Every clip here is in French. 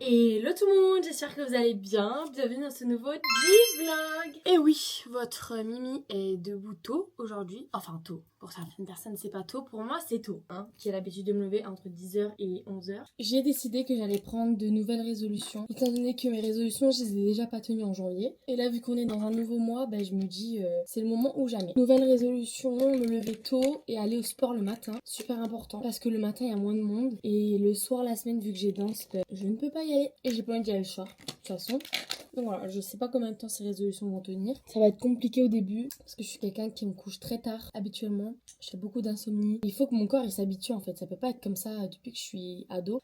Hello tout le monde, j'espère que vous allez bien. Bienvenue dans ce nouveau G-Vlog. Et oui, votre Mimi est debout tôt aujourd'hui. Enfin tôt, pour certaines personnes c'est pas tôt, pour moi c'est tôt. Qui a l'habitude de me lever entre 10h et 11h. J'ai décidé que j'allais prendre de nouvelles résolutions. Étant donné que mes résolutions, je les ai déjà pas tenues en janvier. Et là vu qu'on est dans un nouveau mois, je me dis c'est le moment ou jamais. Nouvelle résolution, me lever tôt et aller au sport le matin. Super important parce que le matin il y a moins de monde. Et le soir la semaine vu que j'ai danse, je ne peux pas y aller. Et j'ai pas envie d'y aller le soir, de toute façon. Donc voilà, je sais pas combien de temps ces résolutions vont tenir. Ça va être compliqué au début, parce que je suis quelqu'un qui me couche très tard, habituellement. J'ai beaucoup d'insomnie. Il faut que mon corps il s'habitue en fait, ça peut pas être comme ça depuis que je suis ado.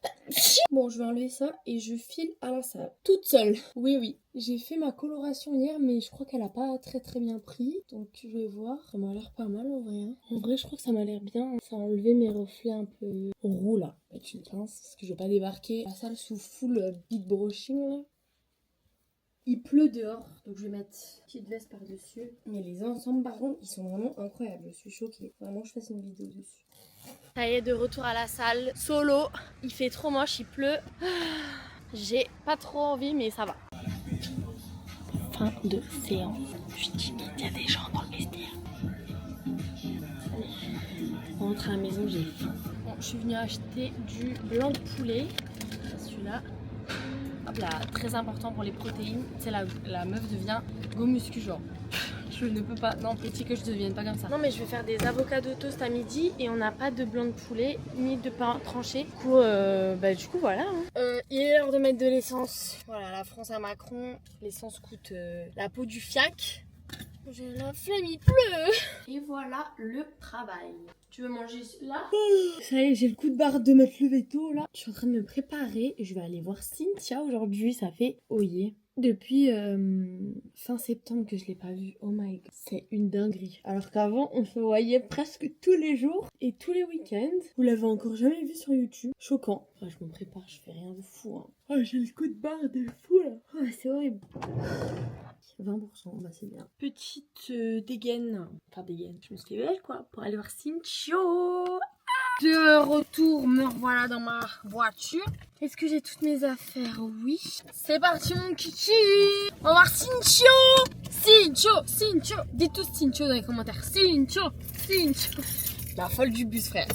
Bon, je vais enlever ça et je file à la salle. Toute seule. Oui. J'ai fait ma coloration hier, mais je crois qu'elle a pas très bien pris. Donc je vais voir. Ça m'a l'air pas mal en vrai. En vrai, je crois que ça m'a l'air bien. Ça a enlevé mes reflets un peu roux là. Avec une pince, parce que je vais pas débarquer la salle sous full big brushing là. Il pleut dehors, donc je vais mettre une petite veste par-dessus. Mais les ensembles par contre, ils sont vraiment incroyables. Je suis choquée. Vraiment, je fasse une vidéo dessus. Ça y est, de retour à la salle. Solo. Il fait trop moche, il pleut. J'ai pas trop envie, mais ça va. Fin de séance. Je dis qu'il y a des gens dans le vestiaire. On rentre à la maison, j'ai faim. Bon, je suis venue acheter du blanc de poulet. Celui-là. Hop là, très important pour les protéines. C'est la meuf devient go muscu genre. Je ne peux pas, non petit que je devienne pas comme ça. Non mais je vais faire des avocados toast à midi et on n'a pas de blanc de poulet ni de pain tranché. Du coup voilà. Il est l'heure de mettre de l'essence. Voilà, la France à Macron, l'essence coûte la peau du fiac. J'ai la flemme, il pleut. Et voilà le travail. Tu veux manger là? Ça y est, j'ai le coup de barre de m'être levé tôt là. Je suis en train de me préparer et je vais aller voir Cynthia aujourd'hui. Ça fait oyer. Depuis fin septembre que je l'ai pas vue. Oh my god, c'est une dinguerie. Alors qu'avant, on se voyait presque tous les jours et tous les week-ends. Vous l'avez encore jamais vu sur YouTube. Choquant. Enfin, je me prépare, je fais rien de fou. Oh, j'ai le coup de barre de fou là. Oh, c'est horrible. 20%, c'est bien. Petite dégaine. Enfin, dégaine. Je me suis levée quoi pour aller voir Cynthia. De retour, me revoilà dans ma voiture. Est-ce que j'ai toutes mes affaires? Oui. C'est parti mon kiki. On va voir Cynthia. Cynthia. Dites tous Cynthia dans les commentaires. Cynthia. La folle du bus frère.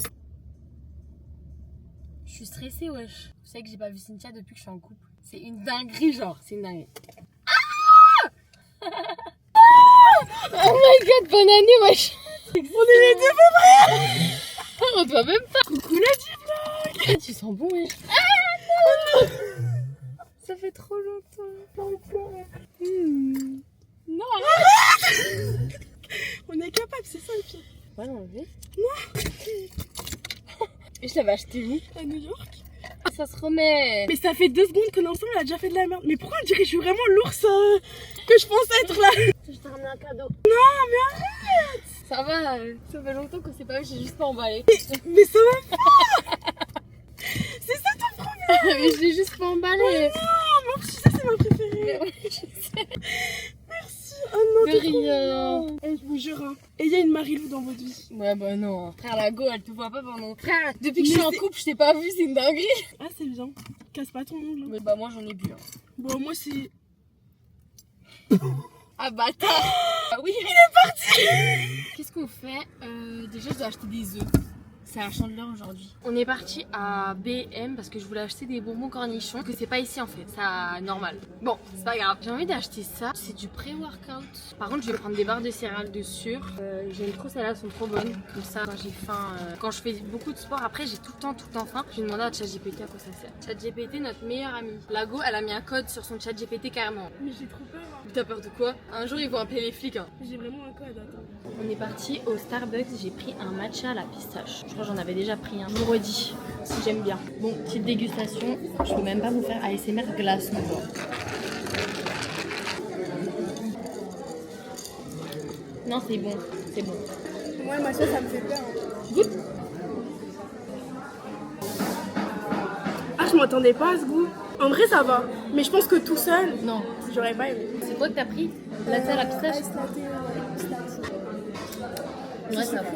Je suis stressée wesh. Vous savez que j'ai pas vu Cynthia depuis que je suis en couple. C'est une dinguerie genre. C'est une dinguerie. Oh my god, bonne année wesh. On est les deux frères. On doit même pas. Coucou la G-Vlog. Tu sens bon wesh. Ah non. Ça fait trop longtemps. Non arrête. On est capable, c'est ça le pire. On va l'enlever. Non. Et je l'avais acheté où? À New York. Ça se remet. Mais ça fait 2 secondes que l'ensemble a déjà fait de la merde. Mais pourquoi on dirait que je suis vraiment l'ours que je pense être là? Je t'ai ramené un cadeau. Non mais arrête. Ça va, ça fait longtemps qu'on s'est pas vu, j'ai juste pas emballé. Mais ça va pas. C'est ça ton problème. Mais je l'ai juste pas emballé. Mais non, mais tu sais c'est ma préférée. Mais ouais, je sais. Merci. Oh non, de rien. Je vous jure. Et il y a une Marilou dans votre vie. Ouais bah non. Frère la go, elle te voit pas pendant. Frère, depuis que je suis en couple, je t'ai pas vu, c'est une dinguerie. Ah c'est bien. Casse pas ton ongle. Mais bah moi j'en ai bu. Bon moi c'est... Ah bâtard. Ah oui, il est parti. Qu'est-ce qu'on fait? Déjà je dois acheter des œufs. C'est à Chandler aujourd'hui. On est parti à B&M parce que je voulais acheter des bonbons cornichons. Que c'est pas ici en fait, c'est normal. Bon, c'est pas grave. J'ai envie d'acheter ça. C'est du pré-workout. Par contre, je vais prendre des barres de céréales de sûre. J'aime trop celles-là, elles sont trop bonnes. Comme ça, quand j'ai faim, quand je fais beaucoup de sport, après j'ai tout le temps faim. Je vais demander à ChatGPT à quoi ça sert. ChatGPT, notre meilleure amie. La go, elle a mis un code sur son ChatGPT carrément. Mais j'ai trop peur. T'as peur de quoi? Un jour ils vont appeler les flics. J'ai vraiment un code, attends. On est parti au Starbucks, j'ai pris un matcha à la pistache. Je crois que j'en avais déjà pris un. Je vous redis si j'aime bien. Bon, petite dégustation. Je peux même pas vous faire ASMR glace non genre. Non, c'est bon, c'est bon. Moi, matcha ça me fait peur. Goûte. Ah, je m'attendais pas à ce goût. En vrai, ça va. Mais je pense que tout seul, non, j'aurais pas aimé. C'est quoi que t'as pris? Latte à la pistache? Ouais, ça va.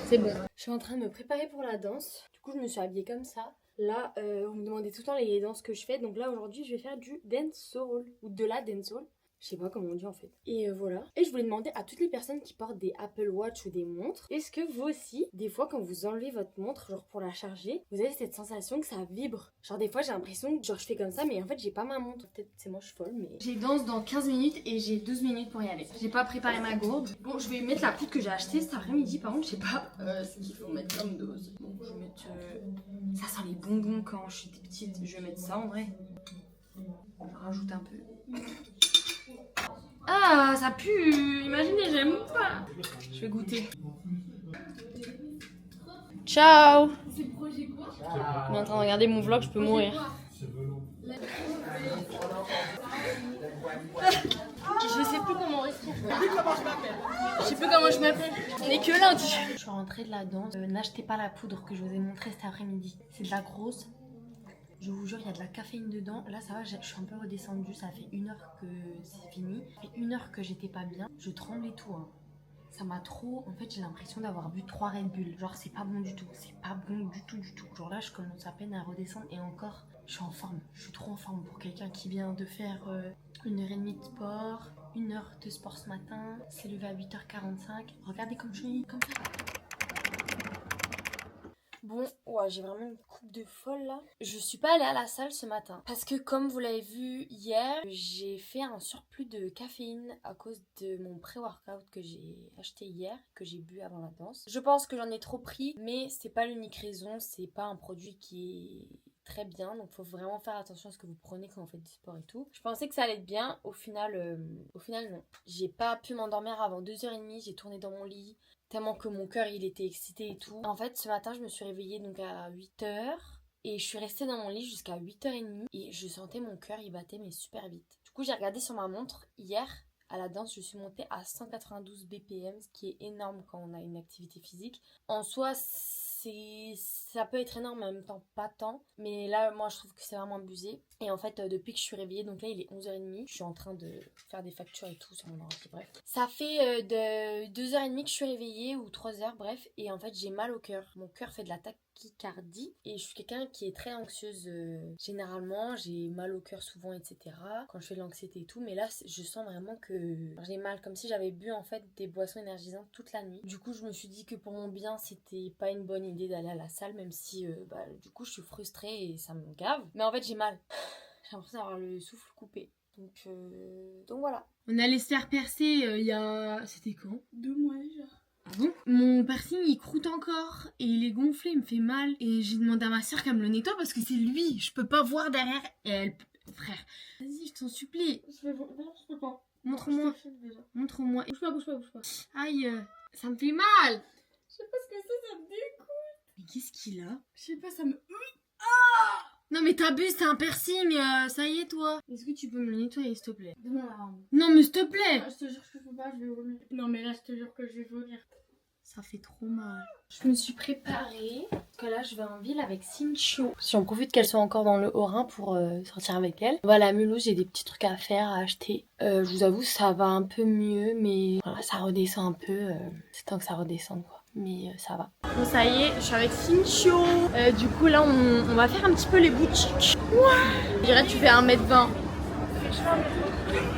C'est bon. Je suis en train de me préparer pour la danse. Du coup, je me suis habillée comme ça. Là, on me demandait tout le temps les danses que je fais. Donc là, aujourd'hui, je vais faire du dancehall. Ou de la dancehall. Je sais pas comment on dit en fait. Et voilà. Et je voulais demander à toutes les personnes qui portent des Apple Watch ou des montres, est-ce que vous aussi, des fois quand vous enlevez votre montre, genre pour la charger, vous avez cette sensation que ça vibre? Genre des fois j'ai l'impression que genre je fais comme ça mais en fait j'ai pas ma montre. Peut-être c'est moi je suis folle mais... J'ai danse dans 15 minutes et j'ai 12 minutes pour y aller. J'ai pas préparé ma gourde. Bon je vais mettre la poudre que j'ai achetée cet après-midi par contre je sais pas ce qu'il faut mettre comme dose. Bon je vais mettre... Ça sent les bonbons quand je suis petite. Je vais mettre ça en vrai. Je rajoute un peu. Ah, ça pue. Imaginez, j'aime pas. Je vais goûter. Ciao. On est en train de regarder mon vlog, je peux mourir. Je sais plus comment rester. Je sais plus comment je m'appelle. On est que lundi. Je suis rentrée de la danse. N'achetez pas la poudre que je vous ai montrée cet après-midi. C'est de la grosse. Je vous jure, il y a de la caféine dedans. Là, ça va, je suis un peu redescendue. Ça fait 1 heure que c'est fini. Ça fait 1 heure que j'étais pas bien. Je tremble et tout. Hein. Ça m'a trop... En fait, j'ai l'impression d'avoir bu 3 Red Bull. Genre, c'est pas bon du tout. C'est pas bon du tout, du tout. Genre là, je commence à peine à redescendre. Et encore, je suis en forme. Je suis trop en forme pour quelqu'un qui vient de faire 1h30 de sport. 1 heure de sport ce matin. C'est levé à 8h45. Regardez comme je suis. Comme ça. Bon, ouais, j'ai vraiment une coupe de folle là. Je suis pas allée à la salle ce matin parce que comme vous l'avez vu hier, j'ai fait un surplus de caféine à cause de mon pré-workout que j'ai acheté hier, que j'ai bu avant la danse. Je pense que j'en ai trop pris, mais c'est pas l'unique raison, c'est pas un produit qui est très bien, donc faut vraiment faire attention à ce que vous prenez quand vous faites du sport et tout. Je pensais que ça allait être bien, au final non. J'ai pas pu m'endormir avant 2h30, j'ai tourné dans mon lit. Tellement que mon cœur il était excité et tout. En fait ce matin je me suis réveillée donc à 8h et je suis restée dans mon lit jusqu'à 8h30 et je sentais mon cœur il battait mais super vite. Du coup j'ai regardé sur ma montre hier à la danse je suis montée à 192 BPM ce qui est énorme quand on a une activité physique. En soi ça peut être énorme, en même temps pas tant, mais là moi je trouve que c'est vraiment abusé. Et en fait depuis que je suis réveillée, donc là il est 11h30, je suis en train de faire des factures et tout sur mon ordi, bref. Ça fait de 2h30 que je suis réveillée ou 3h, bref, et en fait j'ai mal au cœur. Mon cœur fait de la tachycardie et je suis quelqu'un qui est très anxieuse généralement, j'ai mal au cœur souvent etc. quand je fais de l'anxiété et tout, mais là je sens vraiment que j'ai mal, comme si j'avais bu en fait des boissons énergisantes toute la nuit. Du coup je me suis dit que pour mon bien c'était pas une bonne idée d'aller à la salle, même si du coup je suis frustrée et ça me gave, mais en fait j'ai mal. J'ai l'impression d'avoir le souffle coupé. Donc voilà. On allait se faire percer il y a... C'était quand? 2 mois déjà. Ah bon? Mon piercing il croûte encore et il est gonflé, il me fait mal. Et j'ai demandé à ma soeur qu'elle me le nettoie parce que c'est lui. Je peux pas voir derrière. Et elle... Frère, vas-y, je t'en supplie. Je peux pas. Montre-moi. Montre-moi. Bouge pas. Aïe, ça me fait mal. Je sais pas ce que c'est, ça me dégoûte. Mais qu'est-ce qu'il a? Je sais pas, ça me... Non mais t'abuses, c'est un piercing, ça y est toi. Est-ce que tu peux me le nettoyer s'il te plaît? Demande à Ramon. Non mais s'il te plaît. Je te jure que je peux pas, je vais vomir. Non mais là je te jure que je vais vomir. Ça fait trop mal. Je me suis préparée, parce que là je vais en ville avec Cinchio. J'en profite qu'elle soit encore dans le Haut-Rhin pour sortir avec elle. Voilà, à Mulhouse, j'ai des petits trucs à faire, à acheter. Je vous avoue, ça va un peu mieux, mais voilà, ça redescend un peu. C'est temps que ça redescende quoi. Mais ça va. Bon ça y est, je suis avec Cinchio. Du coup là on va faire un petit peu les boutiques. Ouais. Je dirais tu fais 1m20.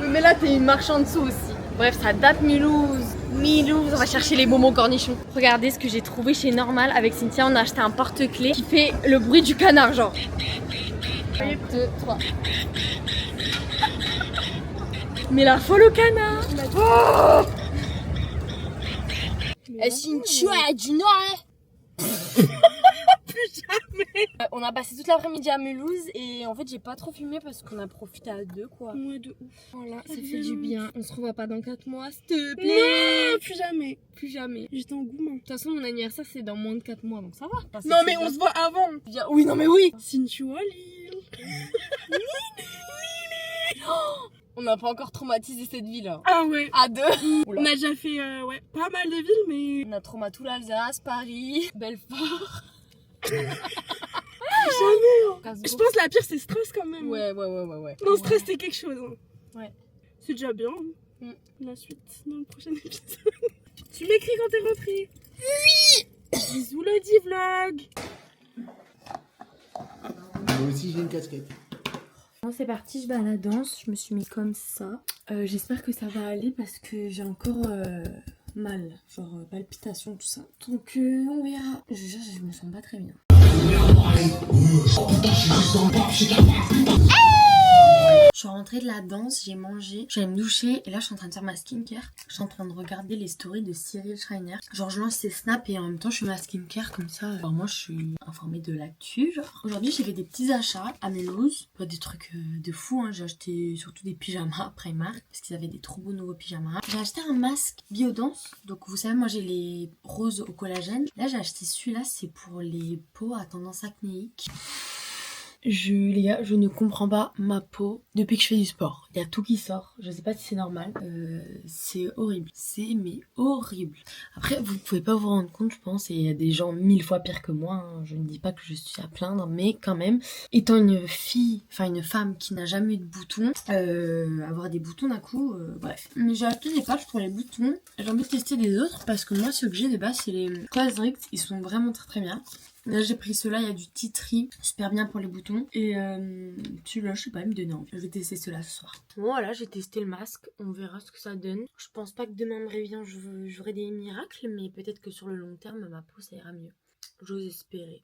Mais là t'es une marche en dessous aussi. Bref, ça date Mulhouse, on va chercher les bonbons cornichons. Regardez ce que j'ai trouvé chez Normal. Avec Cynthia, on a acheté un porte-clés qui fait le bruit du canard, genre. 1, 2, 3. Mais la folle au canard. Oh Cynthia, elle a du noir, hein. Plus jamais. On a passé toute l'après-midi à Mulhouse et en fait j'ai pas trop fumé parce qu'on a profité à 2 quoi. Ouais, de ouf. Voilà, ça fait du bien. On se revoit pas dans 4 mois, s'il te plaît. Non, plus jamais. Plus jamais. J'étais en gourmand. De toute façon mon anniversaire c'est dans moins de 4 mois donc ça va. Enfin, Non mais on se voit avant. Oui non mais oui. Cynthia Lille. On n'a pas encore traumatisé cette ville là. Ah ouais. À 2. On a déjà fait pas mal de villes mais... On a traumatisé tout l'Alsace, Paris, Belfort. Jamais. Casse-gros. Je pense que la pire c'est stress quand même. Ouais. Non, stress c'est quelque chose. Hein. Ouais. C'est déjà bien. Mm. La suite dans le prochain épisode. Tu m'écris quand t'es rentrée. Oui. Bisous le D-vlog. si j'ai une casquette. Bon, c'est parti, je vais à la danse. Je me suis mis comme ça. J'espère que ça va aller parce que j'ai encore mal, genre palpitations, tout ça. Donc on verra. Je me sens pas très bien. Je suis rentrée de la danse, j'ai mangé, j'allais me doucher et là je suis en train de faire ma skincare. Je suis en train de regarder les stories de Cyril Schreiner. Genre je lance ses snaps et en même temps je fais ma skincare comme ça. Alors moi je suis informée de l'actu. Genre aujourd'hui j'ai fait des petits achats à Melrose. Pas des trucs de fou, hein. J'ai acheté surtout des pyjamas à Primark parce qu'ils avaient des trop beaux nouveaux pyjamas. J'ai acheté un masque Biodance. Donc vous savez moi j'ai les roses au collagène. Là j'ai acheté celui-là, c'est pour les peaux à tendance acnéique. Les gars, je ne comprends pas ma peau depuis que je fais du sport. Il y a tout qui sort. Je sais pas si c'est normal. C'est horrible. C'est mais horrible. Après, vous pouvez pas vous rendre compte, je pense. Et il y a des gens 1000 fois pires que moi. Hein. Je ne dis pas que je suis à plaindre, mais quand même, étant une femme qui n'a jamais eu de boutons, avoir des boutons d'un coup, bref. Mais j'ai acheté des patchs pour les boutons. J'ai envie de tester les autres parce que moi, ceux que j'ai de base, c'est les Cosrx. Ils sont vraiment très très bien. Là j'ai pris ceux-là, il y a du tea tree, super bien pour les boutons. Et celui-là, je sais pas, il me donnait envie. Je vais tester ceux-là ce soir. Voilà, j'ai testé le masque, on verra ce que ça donne. Je pense pas que demain me réveillant, j'aurai des miracles, mais peut-être que sur le long terme, ma peau ça ira mieux. J'ose espérer.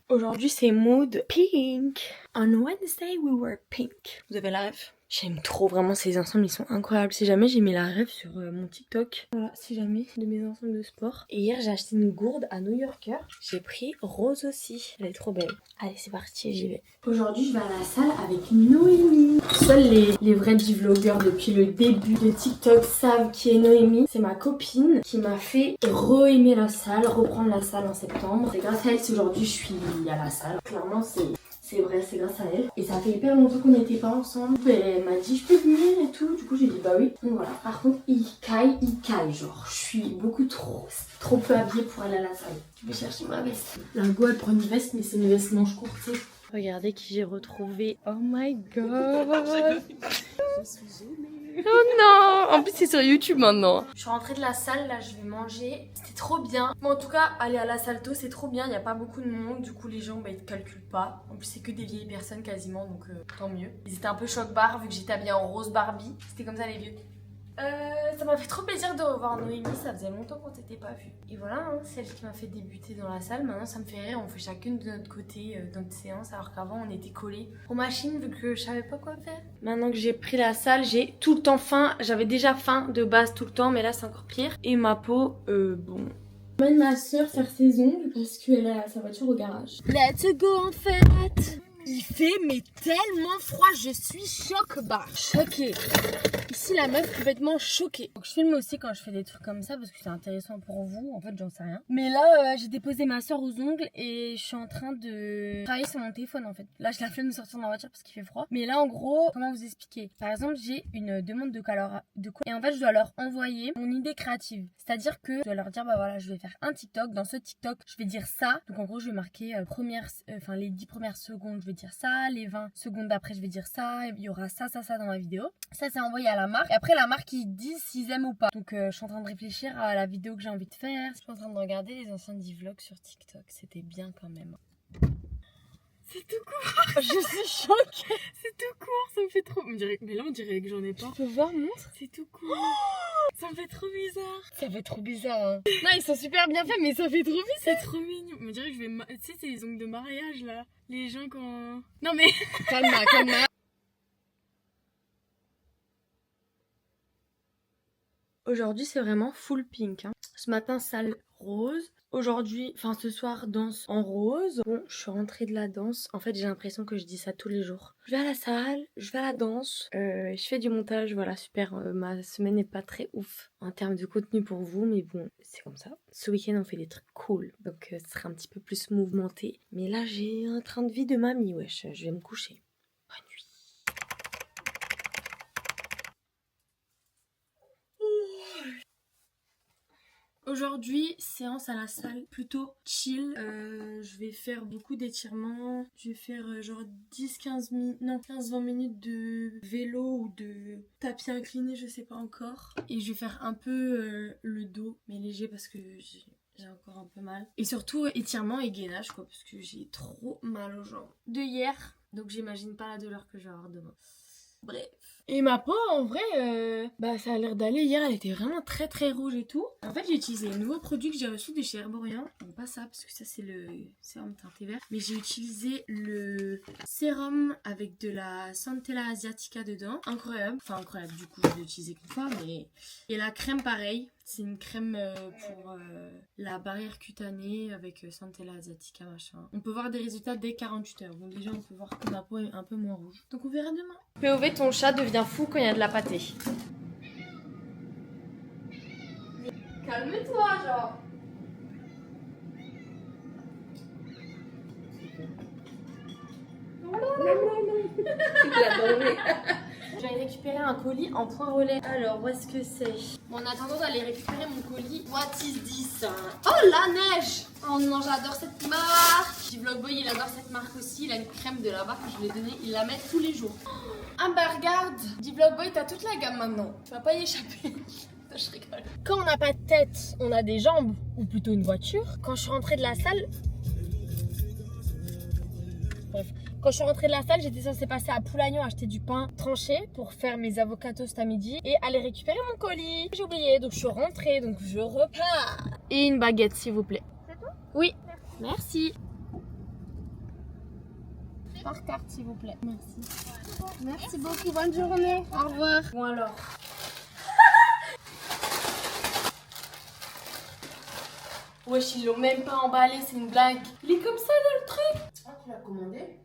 Aujourd'hui, c'est mood pink. On Wednesday, we were pink. Vous avez la ref? J'aime trop vraiment ces ensembles, ils sont incroyables. Si jamais j'ai mis la ref sur mon TikTok. Voilà, si jamais, de mes ensembles de sport. Et hier, j'ai acheté une gourde à New Yorker. J'ai pris rose aussi. Elle est trop belle. Allez, c'est parti, j'y vais. Aujourd'hui, je vais à la salle avec Noémie. Seuls les vrais vlogueurs depuis le début de TikTok savent qui est Noémie. C'est ma copine qui m'a fait re-aimer la salle, reprendre la salle en septembre. C'est grâce à elle si aujourd'hui je suis à la salle. Clairement, c'est vrai, c'est grâce à elle. Et ça fait hyper longtemps qu'on n'était pas ensemble. Elle m'a dit, je peux venir et tout. Du coup, j'ai dit, bah oui. Donc voilà. Par contre, il caille. Genre, je suis beaucoup trop peu habillée pour aller à la salle. Je vais chercher ma veste. La go, elle prend une veste, mais c'est une veste manche courte, tu sais. Regardez qui j'ai retrouvé. Oh my god. Je suis gênée. Oh non! En plus, c'est sur YouTube maintenant. Je suis rentrée de la salle, là, je vais manger. C'était trop bien. Bon, en tout cas, aller à la salle tôt, c'est trop bien. Il n'y a pas beaucoup de monde. Du coup, les gens, bah, ils te calculent pas. En plus, c'est que des vieilles personnes quasiment, donc tant mieux. Ils étaient un peu choc-barre vu que j'étais habillée en rose Barbie. C'était comme ça, les vieux. Ça m'a fait trop plaisir de revoir Noémie, ça faisait longtemps qu'on t'était pas vue. Et voilà, hein, celle qui m'a fait débuter dans la salle, maintenant ça me fait rire, on fait chacune de notre côté dans notre séance, alors qu'avant on était collés aux machines vu que je savais pas quoi faire. Maintenant que j'ai pris la salle, j'ai tout le temps faim, j'avais déjà faim de base tout le temps, mais là c'est encore pire. Et ma peau, bon... J'emmène ma soeur faire ses ongles parce qu'elle a sa voiture au garage. Let's go en fait. Il fait mais tellement froid, je suis choquée. Choquée. Ici la meuf complètement choquée. Donc je filme aussi quand je fais des trucs comme ça parce que c'est intéressant pour vous. En fait j'en sais rien. Mais là j'ai déposé ma soeur aux ongles et je suis en train de travailler sur mon téléphone en fait. Là je la flemme de sortir de ma voiture parce qu'il fait froid. Mais là en gros comment vous expliquer? Par exemple j'ai une demande de quoi et en fait je dois leur envoyer mon idée créative. C'est-à-dire que je dois leur dire bah voilà je vais faire un TikTok. Dans ce TikTok je vais dire ça. Donc en gros je vais marquer les 10 premières secondes je vais dire ça. Les 20 secondes d'après je vais dire ça. Il y aura ça dans ma vidéo. Ça c'est envoyé à la marque. Et après la marque ils disent s'ils aiment ou pas. Donc je suis en train de réfléchir à la vidéo que j'ai envie de faire. Je suis en train de regarder les anciens vlogs sur TikTok. C'était bien quand même. C'est tout court. Je suis choquée. C'est tout court, ça me fait trop... Mais là on dirait que j'en ai pas. Tu peux voir, montre. C'est tout court. Ça me fait trop bizarre. Ça fait trop bizarre hein. Non ils sont super bien faits mais ça fait trop bizarre. C'est trop mignon. On dirait que je vais... Tu sais c'est les ongles de mariage là. Les gens quand... Non mais... Calme. Aujourd'hui c'est vraiment full pink hein. Ce matin salle rose. Aujourd'hui, ce soir danse en rose. Bon, je suis rentrée de la danse. En fait j'ai l'impression que je dis ça tous les jours. Je vais à la salle, je vais à la danse, je fais du montage, voilà super. Ma semaine n'est pas très ouf en termes de contenu pour vous, mais bon, c'est comme ça. Ce week-end on fait des trucs cool, donc ce sera un petit peu plus mouvementé. Mais là j'ai un train de vie de mamie, wesh, je vais me coucher. Bonne nuit. Aujourd'hui, séance à la salle, plutôt chill. Je vais faire beaucoup d'étirements. Je vais faire genre 10-15 minutes, non 15-20 minutes de vélo ou de tapis incliné, je sais pas encore. Et je vais faire un peu le dos, mais léger parce que j'ai encore un peu mal. Et surtout étirement et gainage quoi, parce que j'ai trop mal aux jambes de hier. Donc j'imagine pas la douleur que je vais avoir demain. Bref. Et ma peau en vrai, ça a l'air d'aller. Hier elle était vraiment très très rouge et tout. En fait j'ai utilisé un nouveau produit que j'ai reçu de chez Herborian. Bon pas ça parce que ça c'est le sérum teinté vert. Mais j'ai utilisé le sérum avec de la Centella asiatica dedans. Incroyable. Enfin incroyable du coup je l'ai utilisé qu'une fois mais... Et la crème pareil. C'est une crème pour la barrière cutanée avec Centella asiatica machin. On peut voir des résultats dès 48 heures. Donc déjà on peut voir que ma peau est un peu moins rouge. Donc on verra demain. POV, ton chat devient fou quand il y a de la pâtée. Calme-toi genre. Je vais récupérer un colis en point relais. Alors, où est-ce que c'est? Bon, en attendant d'aller récupérer mon colis, what is this? Oh, la neige! Oh non, j'adore cette marque! Vlogboy, il adore cette marque aussi. Il a une crème de là-bas que je lui ai donnée. Il la met tous les jours. Ah bah regarde! Vlogboy, t'as toute la gamme maintenant. Tu vas pas y échapper. Je rigole. Quand on n'a pas de tête, on a des jambes. Ou plutôt une voiture. Quand je suis rentrée de la salle... Bref. Quand je suis rentrée de la salle, j'étais censée passer à Poulagnon acheter du pain tranché pour faire mes avocats toast à midi et aller récupérer mon colis. J'ai oublié, donc je suis rentrée, donc je repars. Et une baguette, s'il vous plaît. C'est tout? Oui. Merci. Par carte, s'il vous plaît. Merci. Merci beaucoup, bonne journée. Au revoir. Bon alors. Wesh, ils l'ont même pas emballé, c'est une blague. Il est comme ça dans le truc. Ah, tu l'as commandé?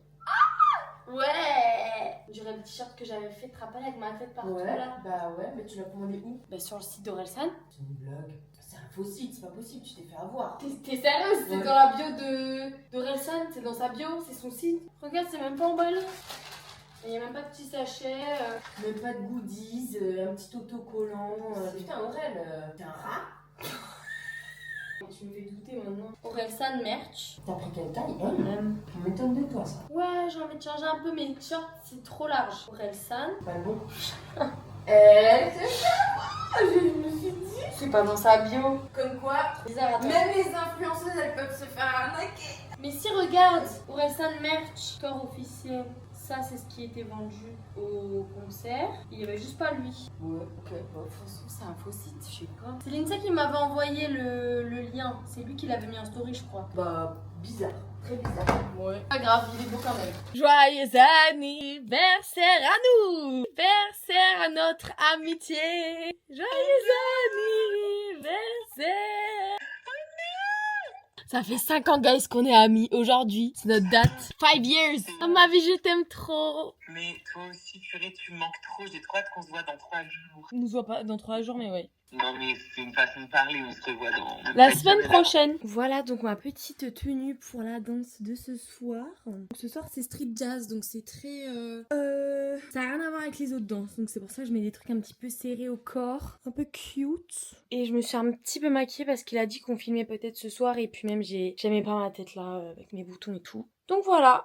Ouais. On dirait le t-shirt que j'avais fait, te rappelles, avec ma tête partout Ouais, là. bah ouais, mais tu l'as commandé où? Bah sur le site d'Orelsan. C'est une blague. C'est un faux site, c'est pas possible, tu t'es fait avoir. T'es sérieuse? C'est Ouais. dans la bio d'Orelsan, c'est dans sa bio, c'est son site. Regarde, c'est même pas emballé. Il n'y a même pas de petit sachet. Même pas de goodies, un petit autocollant. Putain, Aurel, t'es un rat? Tu me fais douter maintenant. Orelsan merch. T'as pris quelle taille? On m'étonne de toi, ça. Ouais, j'ai envie de changer un peu mes shorts, c'est trop large. Orelsan. Pas le bon. C'est ça. Je me suis dit. C'est pas dans sa bio. Comme quoi, Bizarre, attends. même les influenceuses, elles peuvent se faire arnaquer. Mais si, regarde, Orelsan merch, store officiel. Ça, c'est ce qui était vendu au concert. Il y avait juste pas lui. Ouais, ok. Bah, de toute façon, c'est un faux site, je sais pas. C'est Lindsay qui m'avait envoyé le lien. C'est lui qui l'avait mis en story, je crois. Bah, bizarre. Très bizarre. Ouais. Pas grave, il est beau quand même. Joyeux anniversaire à nous! Anniversaire à notre amitié! Joyeux anniversaire! Ça fait 5 ans, guys, qu'on est amis. Aujourd'hui, c'est notre date. 5 years! Oh ma vie, je t'aime trop! Mais toi aussi, purée, tu me manques trop. J'ai trop hâte qu'on se voit dans 3 jours. On ne se voit pas dans 3 jours, mais ouais. Non, mais c'est une façon de parler. On se revoit dans... La semaine prochaine. Voilà donc ma petite tenue pour la danse de ce soir. Ce soir c'est street jazz donc c'est très... Ça n'a rien à voir avec les autres danses donc c'est pour ça que je mets des trucs un petit peu serrés au corps. Un peu cute. Et je me suis un petit peu maquillée parce qu'il a dit qu'on filmait peut-être ce soir et puis même j'aimais pas ma tête là avec mes boutons et tout. Donc voilà.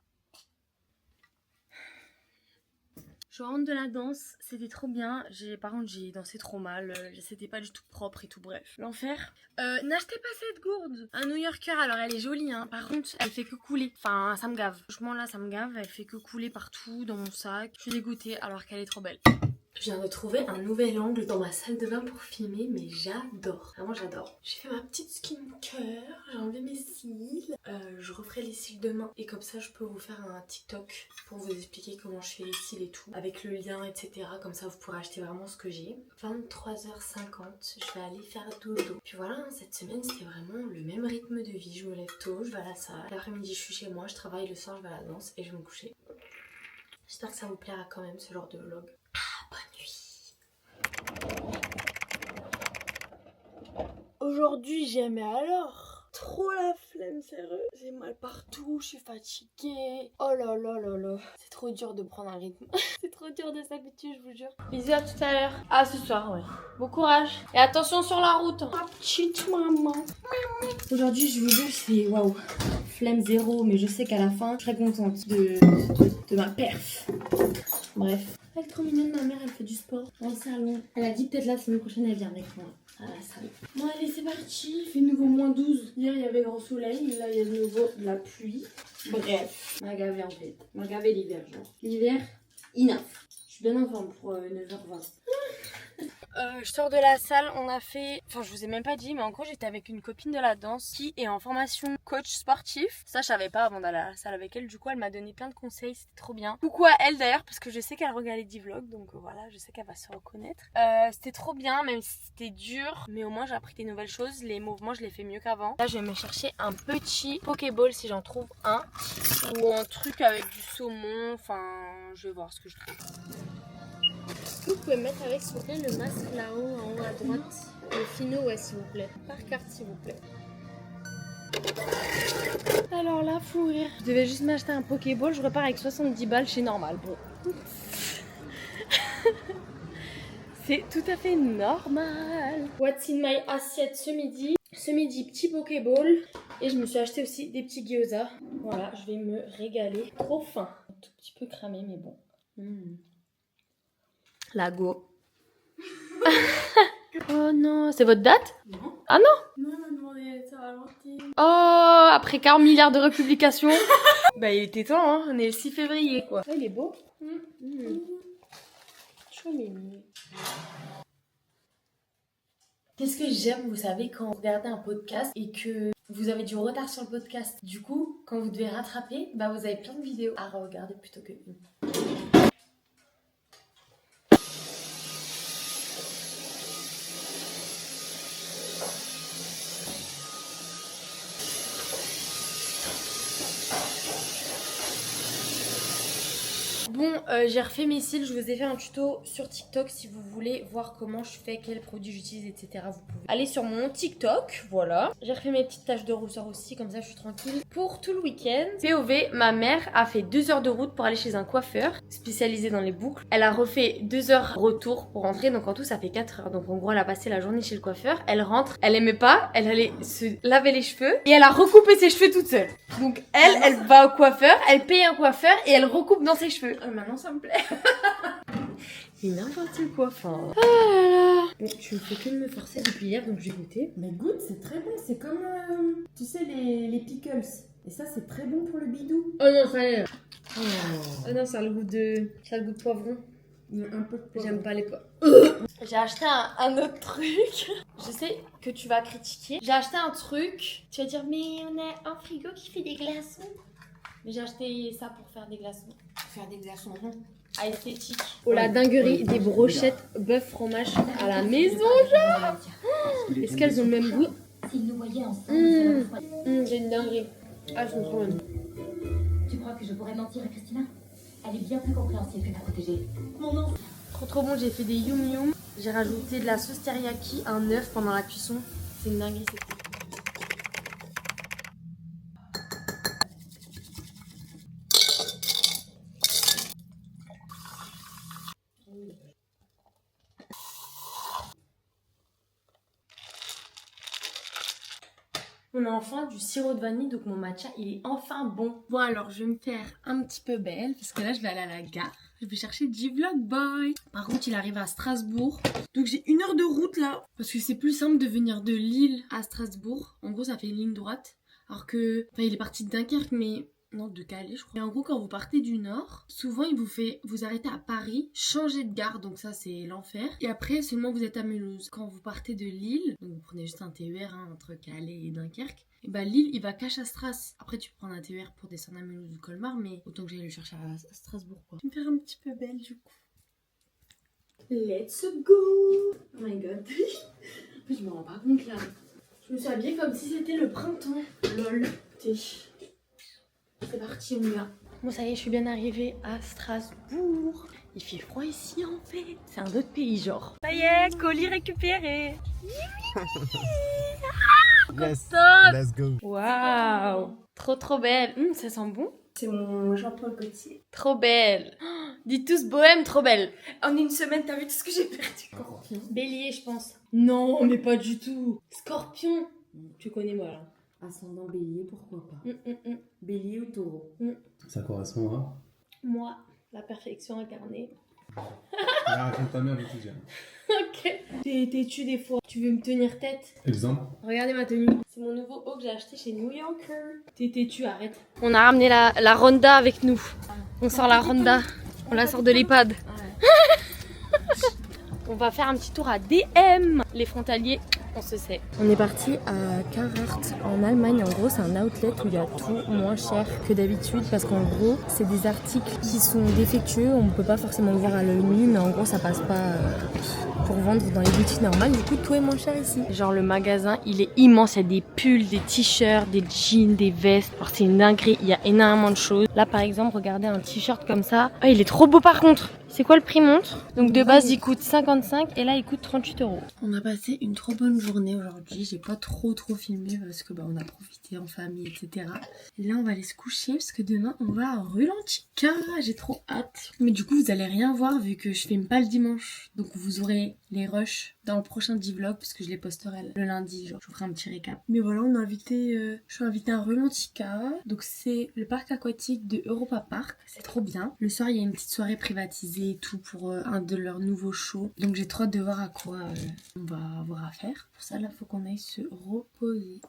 Je rentre de la danse, c'était trop bien. Par contre, j'ai dansé trop mal. C'était pas du tout propre et tout, bref. L'enfer. N'achetez pas cette gourde. Un New Yorker, alors elle est jolie, hein. Par contre, elle fait que couler. Enfin, ça me gave. Franchement, là, ça me gave. Elle fait que couler partout dans mon sac. Je suis dégoûtée alors qu'elle est trop belle. Je viens de trouver un nouvel angle dans ma salle de bain pour filmer, mais j'adore. Vraiment, j'adore. J'ai fait ma petite skincare, j'ai enlevé mes cils. Je referai les cils demain. Et comme ça, je peux vous faire un TikTok pour vous expliquer comment je fais les cils et tout. Avec le lien, etc. Comme ça, vous pourrez acheter vraiment ce que j'ai. 23h50, je vais aller faire dodo. Puis voilà, cette semaine, c'était vraiment le même rythme de vie. Je me lève tôt, je vais à la salle. L'après-midi, je suis chez moi, je travaille. Le soir, je vais à la danse et je vais me coucher. J'espère que ça vous plaira quand même, ce genre de vlog. Bonne nuit. Aujourd'hui, j'aimais alors trop la flemme, sérieux. J'ai mal partout, je suis fatiguée. Oh là là là là. C'est trop dur de prendre un rythme. C'est trop dur de s'habituer, je vous jure. Bisous à tout à l'heure. Ah, ce soir, ouais. Bon courage. Et attention sur la route. Ma petite maman. Aujourd'hui, je vous jure, c'est waouh. Flemme zéro, mais je sais qu'à la fin, je serai contente de ma perf. Bref. Elle est trop mignonne, ma mère, elle fait du sport dans le salon. Elle a dit peut-être la semaine prochaine, elle vient avec moi. Ah la salle. Bon allez, c'est parti. Il fait nouveau moins 12. Hier, il y avait grand soleil. Là, il y a de nouveau de la pluie. Bref. M'a gavé en fait. M'a gavé l'hiver, genre. L'hiver, enough. Je suis bien en forme pour 9h20. Je sors de la salle, on a fait... Enfin, je vous ai même pas dit, mais en gros, j'étais avec une copine de la danse qui est en formation coach sportif. Ça, je savais pas avant d'aller à la salle avec elle. Du coup, elle m'a donné plein de conseils, c'était trop bien. Coucou à elle d'ailleurs, parce que je sais qu'elle regarde les D-vlogs, donc voilà, je sais qu'elle va se reconnaître. C'était trop bien, même si c'était dur, mais au moins j'ai appris des nouvelles choses. Les mouvements, je les fais mieux qu'avant. Là, je vais me chercher un petit Pokéball si j'en trouve un, ou un truc avec du saumon. Enfin, je vais voir ce que je trouve. Vous pouvez mettre avec s'il vous plaît le masque là-haut, en haut à droite. Le finot, ouais, s'il vous plaît. Par carte, s'il vous plaît. Alors là, fou rire. Je devais juste m'acheter un Pokéball, je repars avec 70 balles chez Normal. Bon. C'est tout à fait normal. What's in my assiette ce midi? Ce midi, petit Pokéball. Et je me suis acheté aussi des petits gyoza. Voilà, je vais me régaler. Trop faim. Un tout petit peu cramé, mais bon. La go. Oh non, c'est votre date? Non. Ah non? Non, on m'a demandé ça ralentir. Oh, après 40 milliards de republications. Bah il était temps, hein. On est le 6 février quoi. Oh, il est beau. Chou mimi. Qu'est-ce que j'aime, vous savez, quand vous regardez un podcast et que vous avez du retard sur le podcast. Du coup, quand vous devez rattraper, bah vous avez plein de vidéos à regarder plutôt que une. Bon, j'ai refait mes cils, je vous ai fait un tuto sur TikTok si vous voulez voir comment je fais, quels produits j'utilise, etc. Vous pouvez aller sur mon TikTok, voilà. J'ai refait mes petites taches de rousseur aussi, comme ça je suis tranquille. Pour tout le week-end, POV, ma mère a fait 2 heures de route pour aller chez un coiffeur spécialisé dans les boucles. Elle a refait 2 heures retour pour rentrer, donc en tout ça fait 4 heures. Donc en gros elle a passé la journée chez le coiffeur, elle rentre, elle aimait pas, elle allait se laver les cheveux et elle a recoupé ses cheveux toute seule. Donc elle va au coiffeur, elle paye un coiffeur et elle recoupe dans ses cheveux. Maintenant ça me plaît. Mais n'importe quoi, enfin. Ah là là. Bon, tu ne fais que de me forcer depuis hier, donc j'ai goûté. Mais goûte, c'est très bon. C'est comme, tu sais, les pickles. Et ça, c'est très bon pour le bidou. Oh non, ça est. Oh non, ça a le goût de poivron. Il y a un peu de poivron. J'aime pas les poivrons. J'ai acheté un autre truc. Je sais que tu vas critiquer. J'ai acheté un truc. Tu vas dire, mais on a un frigo qui fait des glaçons. Mais j'ai acheté ça pour faire des glaçons. Faire des glaçons. À esthétique. Oh la dinguerie, des brochettes bœuf fromage à la maison, genre. Est-ce qu'elles ont le même goût? S'ils nous voyaient ensemble, J'ai une dinguerie. Ah, elles sont trop bonnes. Tu crois que je pourrais mentir à Christina? Elle est bien plus compréhensive que ta protégée. Mon enfant. Trop bon, j'ai fait des yum yum. J'ai rajouté de la sauce teriyaki, un œuf pendant la cuisson. C'est une dinguerie, c'est cool. On a enfin du sirop de vanille, donc mon matcha il est enfin bon. Bon alors je vais me faire un petit peu belle parce que là je vais aller à la gare. Je vais chercher G-Vlog Boy. Par contre il arrive à Strasbourg. Donc j'ai 1 heure de route là. Parce que c'est plus simple de venir de Lille à Strasbourg. En gros ça fait une ligne droite. Alors que, enfin il est parti de Dunkerque mais... Non, de Calais, je crois. Et en gros, quand vous partez du nord, souvent, il vous fait vous arrêter à Paris, changer de gare, donc ça, c'est l'enfer. Et après, seulement vous êtes à Mulhouse. Quand vous partez de Lille, donc vous prenez juste un TER entre Calais et Dunkerque, et bah Lille, il va qu'à Stras. Après, tu peux prendre un TER pour descendre à Mulhouse ou Colmar, mais autant que j'aille le chercher à Strasbourg, quoi. Je vais me faire un petit peu belle, du coup. Let's go! Oh my god. En fait, je me rends pas compte, là. Je me suis habillée comme si c'était le printemps. Lol. C'est parti, on y va. Bon, ça y est, je suis bien arrivée à Strasbourg. Il fait froid ici, en fait. C'est un autre pays, genre. Ça y est, colis récupéré. Yes, let's go. Waouh. Trop belle. Ça sent bon. C'est mon Jean-Paul Gaultier. Trop belle. Oh, dites tous bohème, trop belle. En une semaine, t'as vu tout ce que j'ai perdu. Bélier, je pense. Non, mais pas du tout. Scorpion. Tu connais moi là. Ascendant bélier, pourquoi pas. Bélier ou taureau. Ça correspond à... Moi, la perfection incarnée. Raconte ta mère, je te dis. Ok. T'es têtu des fois. Tu veux me tenir tête? Exemple. Regardez ma tenue. C'est mon nouveau haut que j'ai acheté chez New Yorker. T'es têtu, arrête. On a ramené la Ronda avec nous. On sort la Ronda. On la sort de l'EHPAD. On va faire un petit tour à DM. Les frontaliers, on se sait. On est parti à Carhartt en Allemagne. En gros, c'est un outlet où il y a tout moins cher que d'habitude parce qu'en gros, c'est des articles qui sont défectueux. On ne peut pas forcément le voir à l'œil nu, mais en gros, ça passe pas pour vendre dans les boutiques normales. Du coup, tout est moins cher ici. Genre le magasin, il est immense. Il y a des pulls, des t-shirts, des jeans, des vestes. Alors c'est une dinguerie. Il y a énormément de choses. Là, par exemple, regardez un t-shirt comme ça. Ah, il est trop beau par contre. C'est quoi le prix montre? Donc de base il coûte 55 et là il coûte 38 €. On a passé une trop bonne journée aujourd'hui. J'ai pas trop filmé parce que on a profité en famille, etc. Et là on va aller se coucher parce que demain on va à Rulantica. J'ai trop hâte. Mais du coup vous allez rien voir vu que je filme pas le dimanche. Donc vous aurez les rushs dans le prochain vlog parce que je les posterai le lundi. Genre je vous ferai un petit récap. Mais voilà, on a invité, je suis invitée à Rulantica. Donc c'est le parc aquatique de Europa Park. C'est trop bien. Le soir il y a une petite soirée privatisée et tout pour un de leurs nouveaux shows. Donc j'ai trop hâte de voir à quoi on va avoir à faire. Pour ça là faut qu'on aille se reposer.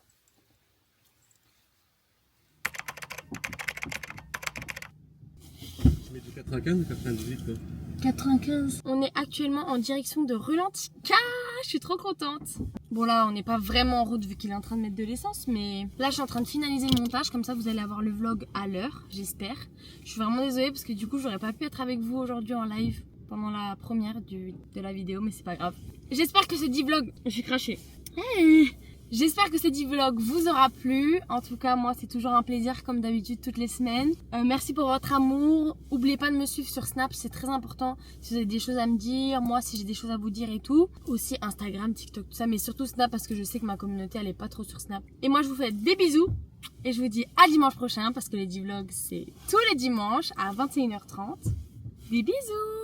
Tu mets du 95 ou 98 toi? 95. On est actuellement en direction de Rulantica. Je suis trop contente. Bon là on n'est pas vraiment en route vu qu'il est en train de mettre de l'essence, mais là je suis en train de finaliser le montage, comme ça vous allez avoir le vlog à l'heure, j'espère. Je suis vraiment désolée parce que du coup j'aurais pas pu être avec vous aujourd'hui en live pendant la première de la vidéo, mais c'est pas grave. J'espère que ce vlog, j'ai craché. Hey, j'espère que ce vlog vous aura plu. En tout cas, moi, c'est toujours un plaisir comme d'habitude toutes les semaines. Merci pour votre amour. N'oubliez pas de me suivre sur Snap, c'est très important. Si vous avez des choses à me dire, moi, si j'ai des choses à vous dire et tout. Aussi Instagram, TikTok, tout ça, mais surtout Snap parce que je sais que ma communauté, elle est pas trop sur Snap. Et moi, je vous fais des bisous et je vous dis à dimanche prochain parce que les vlogs, c'est tous les dimanches à 21h30. Des bisous!